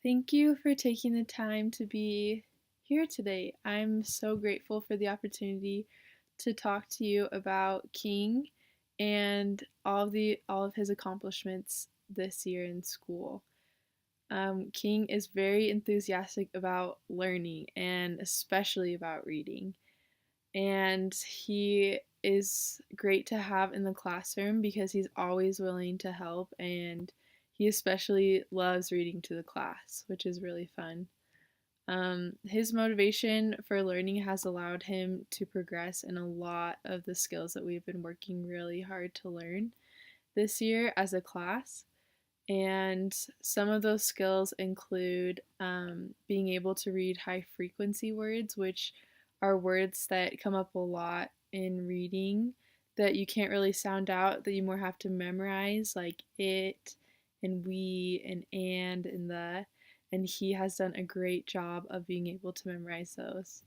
Thank you for taking the time to be here today. I'm so grateful for the opportunity to talk to you about King and all of his accomplishments this year in school. King is very enthusiastic about learning and especially about reading. And he is great to have in the classroom because he's always willing to help, and he especially loves reading to the class, which is really fun. His motivation for learning has allowed him to progress in a lot of the skills that we've been working really hard to learn this year as a class. And some of those skills include being able to read high frequency words, which are words that come up a lot in reading that you can't really sound out, that you more have to memorize, like it and we and the. And he has done a great job of being able to memorize those.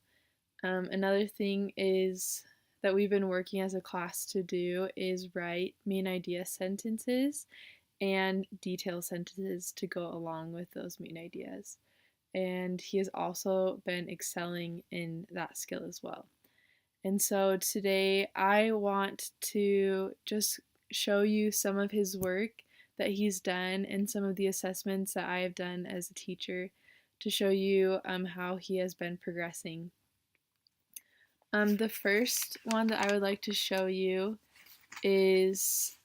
Another thing is that we've been working as a class to do is write main idea sentences and detail sentences to go along with those main ideas. And he has also been excelling in that skill as well. And so today I want to just show you some of his work that he's done and some of the assessments that I have done as a teacher to show you how he has been progressing. The first one that I would like to show you is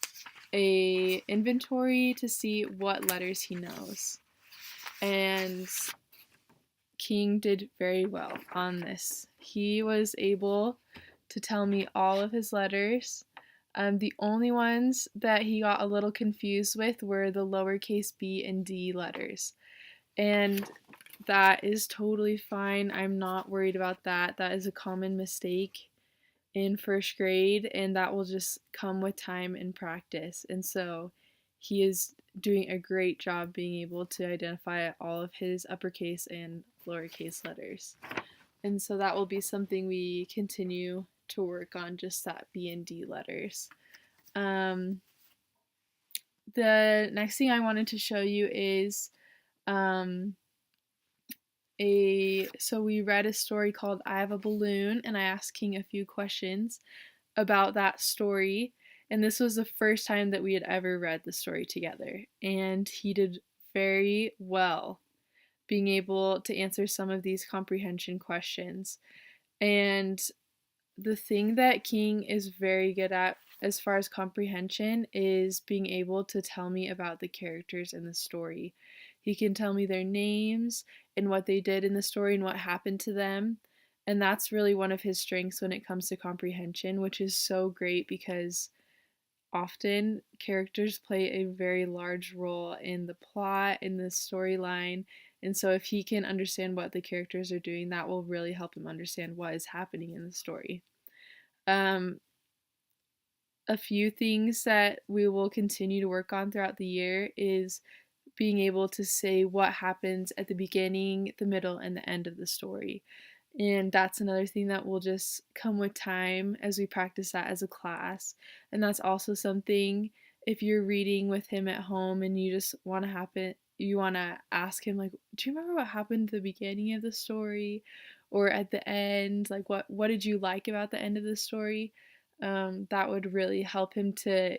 a inventory to see what letters he knows. And King did very well on this. He was able to tell me all of his letters. The only ones that he got a little confused with were the lowercase b and d letters. And that is totally fine. I'm not worried about that. That is a common mistake in first grade, and that will just come with time and practice. And so he is doing a great job being able to identify all of his uppercase and lowercase letters. And so that will be something we continue to work on, just that B and D letters. Um, the next thing I wanted to show you is um, so we read a story called I Have a Balloon, and I asked King a few questions about that story. And this was the first time that we had ever read the story together. And he did very well being able to answer some of these comprehension questions. And the thing that King is very good at as far as comprehension is being able to tell me about the characters in the story. He can tell me their names and what they did in the story and what happened to them. And that's really one of his strengths when it comes to comprehension, which is so great because often characters play a very large role in the plot, in the storyline. And so if he can understand what the characters are doing, that will really help him understand what is happening in the story. Um, a few things that we will continue to work on throughout the year is being able to say what happens at the beginning, the middle, and the end of the story. And that's another thing that will just come with time as we practice that as a class. And that's also something if you're reading with him at home and you just want to ask him, like, do you remember what happened at the beginning of the story or at the end? Like, what did you like about the end of the story? That would really help him to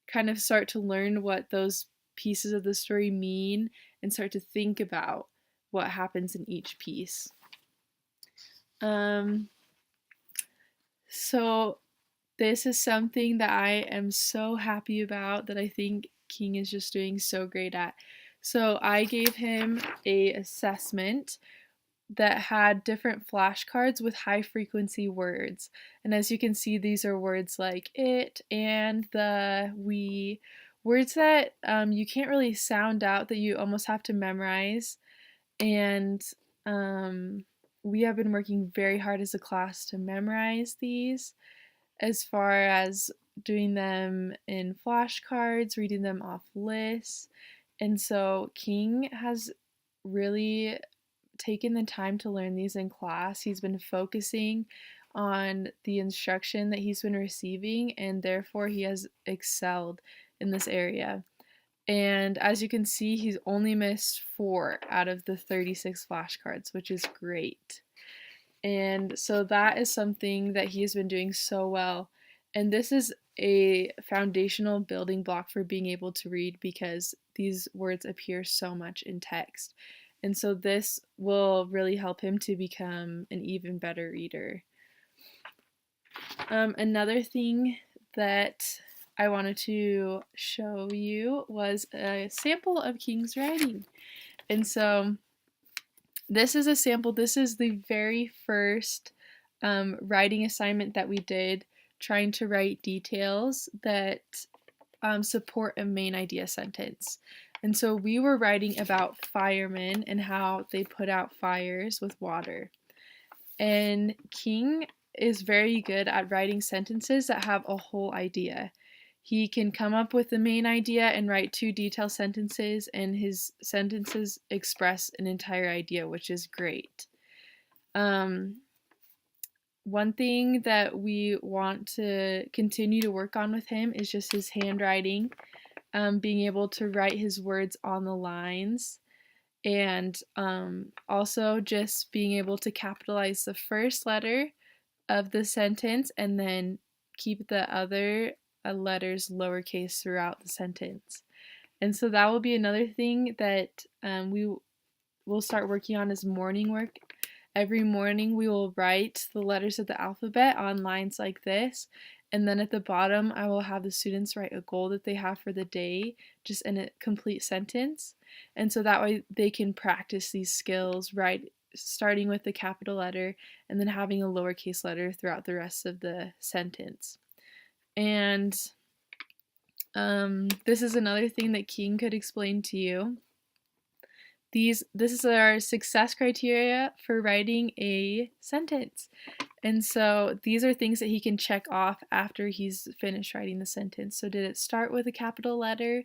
kind of start to learn what those pieces of the story mean and start to think about what happens in each piece. Um, so this is something that I am so happy about that I think King is just doing so great at. So I gave him a assessment that had different flashcards with high frequency words. And as you can see, these are words like it and the, we, words that you can't really sound out, that you almost have to memorize. And we have been working very hard as a class to memorize these, as far as doing them in flashcards, reading them off lists. And so King has really taken the time to learn these in class. He's been focusing on the instruction that he's been receiving, and therefore he has excelled in this area. And as you can see, he's only missed 4 out of the 36 flashcards, which is great. And so that is something that he has been doing so well. And this is a foundational building block for being able to read because these words appear so much in text. And so this will really help him to become an even better reader. Another thing that I wanted to show you was a sample of King's writing. And so this is a sample. This is the very first writing assignment that we did, trying to write details that support a main idea sentence. And so we were writing about firemen and how they put out fires with water. And King is very good at writing sentences that have a whole idea. He can come up with the main idea and write 2 detailed sentences, and his sentences express an entire idea, which is great. One thing that we want to continue to work on with him is just his handwriting, being able to write his words on the lines, and also just being able to capitalize the first letter of the sentence and then keep the other letters lowercase throughout the sentence. And so that will be another thing that we will start working on as morning work. Every morning we will write the letters of the alphabet on lines like this, and then at the bottom I will have the students write a goal that they have for the day, just in a complete sentence. And so that way they can practice these skills, right, starting with the capital letter and then having a lowercase letter throughout the rest of the sentence. And this is another thing that King could explain to you. This is our success criteria for writing a sentence. And so these are things that he can check off after he's finished writing the sentence. So did it start with a capital letter?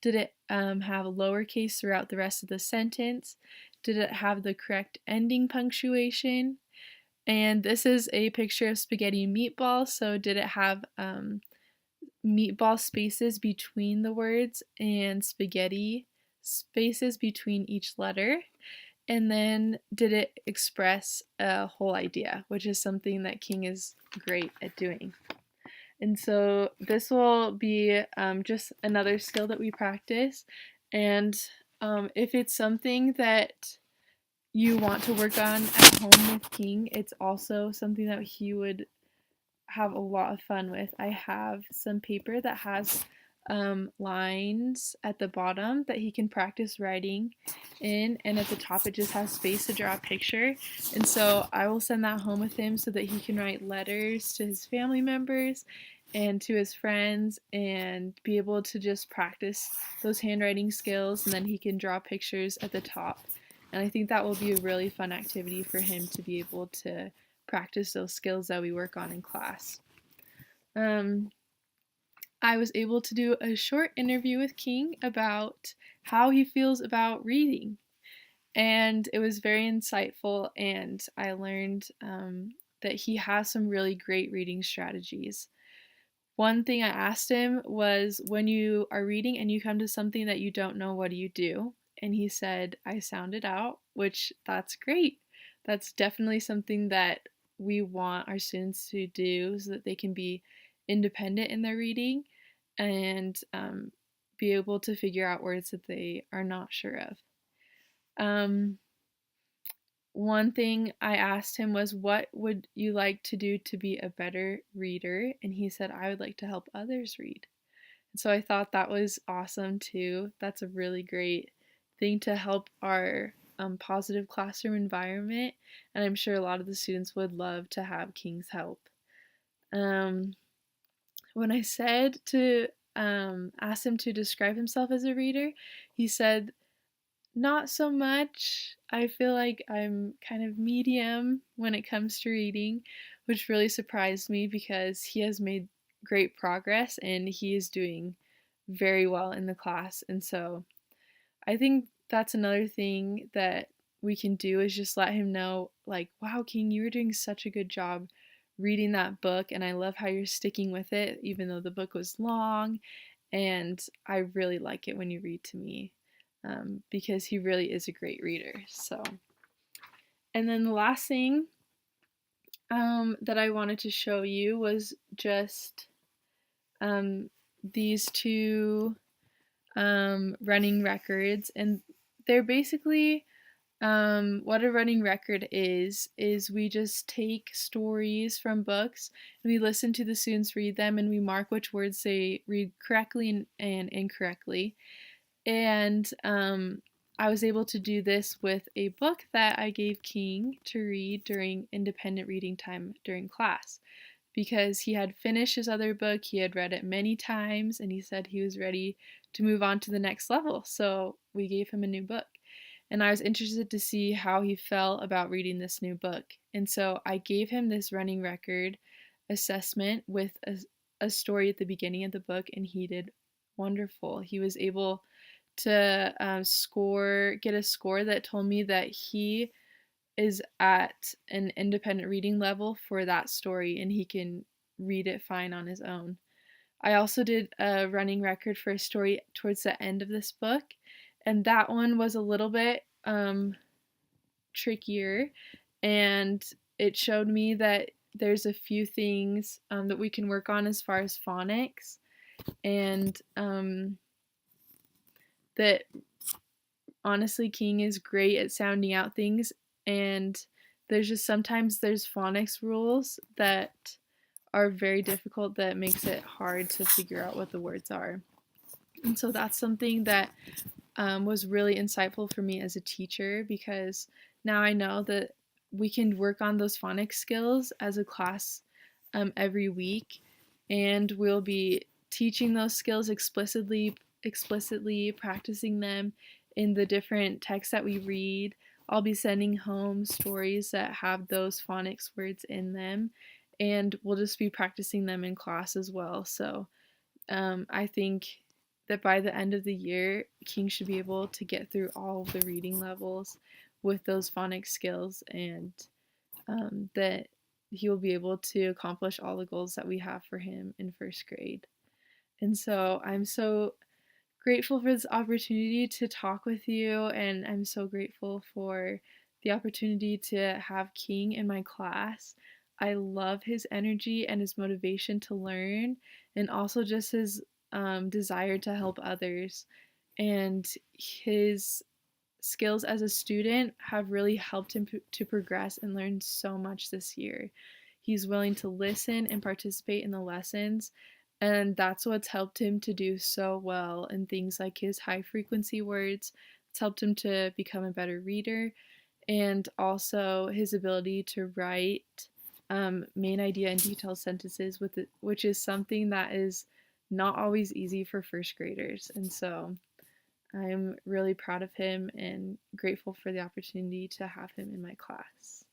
Did it have a lowercase throughout the rest of the sentence? Did it have the correct ending punctuation? And this is a picture of spaghetti meatballs. So did it have meatball spaces between the words and spaghetti spaces between each letter? And then did it express a whole idea, which is something that King is great at doing. And so this will be just another skill that we practice. And if it's something that you want to work on at home with King, it's also something that he would have a lot of fun with. I have some paper that has lines at the bottom that he can practice writing in, and at the top it just has space to draw a picture. And so I will send that home with him so that he can write letters to his family members and to his friends and be able to just practice those handwriting skills, and then he can draw pictures at the top. And I think that will be a really fun activity for him to be able to practice those skills that we work on in class. I was able to do a short interview with King about how he feels about reading, and it was very insightful, and I learned that he has some really great reading strategies. One thing I asked him was, when you are reading and you come to something that you don't know, what do you do? And he said, I sound it out, which that's great. That's definitely something that we want our students to do so that they can be independent in their reading and be able to figure out words that they are not sure of. One thing I asked him was, what would you like to do to be a better reader? And he said, I would like to help others read. And so I thought that was awesome too. That's a really great thing to help our positive classroom environment. And I'm sure a lot of the students would love to have King's help. When I said to ask him to describe himself as a reader, he said, not so much. I feel like I'm kind of medium when it comes to reading, which really surprised me because he has made great progress and he is doing very well in the class. And so I think that's another thing that we can do is just let him know, like, wow, King, you were doing such a good job reading that book, and I love how you're sticking with it, even though the book was long, and I really like it when you read to me, because he really is a great reader. So, and then the last thing that I wanted to show you was just um, these two running records, and they're basically what a running record is we just take stories from books and we listen to the students read them and we mark which words they read correctly and incorrectly. And I was able to do this with a book that I gave King to read during independent reading time during class, because he had finished his other book, he had read it many times, and he said he was ready to move on to the next level. So we gave him a new book. And I was interested to see how he felt about reading this new book. And so I gave him this running record assessment with a story at the beginning of the book, and he did wonderful. He was able to get a score that told me that he is at an independent reading level for that story and he can read it fine on his own. I also did a running record for a story towards the end of this book, and that one was a little bit trickier, and it showed me that there's a few things that we can work on as far as phonics, and that honestly King is great at sounding out things, and there's just sometimes there's phonics rules that are very difficult that makes it hard to figure out what the words are. And so that's something that was really insightful for me as a teacher, because now I know that we can work on those phonics skills as a class every week, and we'll be teaching those skills explicitly practicing them in the different texts that we read. I'll be sending home stories that have those phonics words in them, and we'll just be practicing them in class as well. So I think that by the end of the year, King should be able to get through all of the reading levels with those phonics skills, and that he will be able to accomplish all the goals that we have for him in first grade. And so I'm so grateful for this opportunity to talk with you, and I'm so grateful for the opportunity to have King in my class. I love his energy and his motivation to learn, and also just his desire to help others. And his skills as a student have really helped him to progress and learn so much this year. He's willing to listen and participate in the lessons, and that's what's helped him to do so well in things like his high frequency words. It's helped him to become a better reader, and also his ability to write main idea and detailed sentences with it, which is something that is not always easy for first graders. And so I'm really proud of him and grateful for the opportunity to have him in my class.